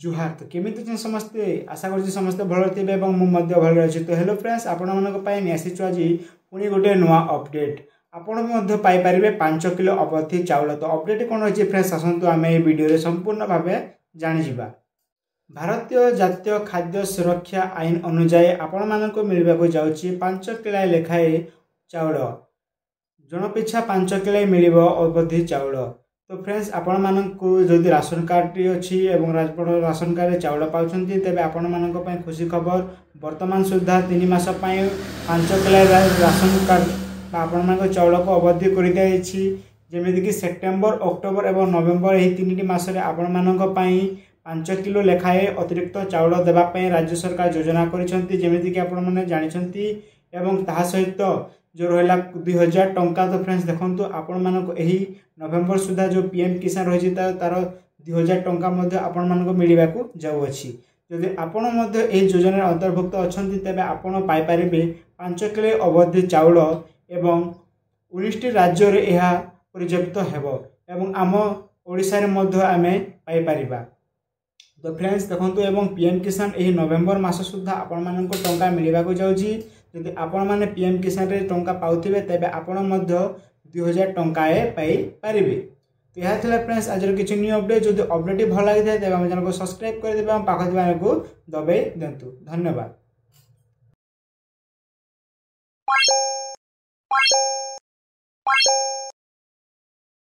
जुहार। तो केमी समस्ते आशा कर समस्ते भल थे मुझे भल अच्छी। तो हेलो फ्रेंड्स, आपण मानी आसीचु आज पुणी गोटे नुआ अपडेट। आपण पाइपर 5 किलो अवधि चाउल। तो अपडेट कौन अच्छी फ्रेंड्स, आसतु आम ये वीडियो संपूर्ण भाव जाणीजा। भारतीय जातीय खाद्य सुरक्षा आईन अनुजाई आपण मानक मिलवाक जाउछि 5 किलो लेखाए चाउल। जन पिछा 5 किलो मिल अवधि चाउल। तो फ्रेंड्स, आपण मानक जदि राशन कार्ड अच्छी राशन कार्ड चाउल पाँच तेज आपण मान खुशी खबर। वर्तमान सुधा 3 मास 5 किलो राशन कार्ड आपण मान चाउल को अवधि कर जमीक सेप्टेम्बर अक्टोबर और नवेम्बर यही 3 मासरे आपण मान 5 किलो लेखाए अतिरिक्त चाउल देवाई राज्य सरकार योजना करमिक आपण जानते। सहित जो रहा 2000 टंका। तो फ्रेंड्स देखो आपण मानक यही नवेम्बर सुधा जो पीएम किसान रही तार 2000 टंका आपण मानक मिलवाक जाऊँगी। जदि आपण योजना अंतर्भुक्त अच्छा तेज आपण पाइपर 5 किलो अवधि चाउल एवं 19 राज्य में यह पर्याप्त एवं आम ओडिशा रे आमे पाइपर। तो फ्रेंड्स देखो एवं पीएम किसान यही नवेम्बर मास सुधा आपण मानक टंका मिलवाक जाऊँगी। जदि आपण मैंने पीएम किसान रे टंका पाउथिबे तेबे आपण 2000 टंकाए पाई पारिबे। तो यह था फ्रेंड्स आज किसी न्यू अपडेट। जो अपडेट भल लगी था तेज आम चैनल को सब्सक्राइब कर देबे और पाख को दबाई दिंतु। धन्यवाद।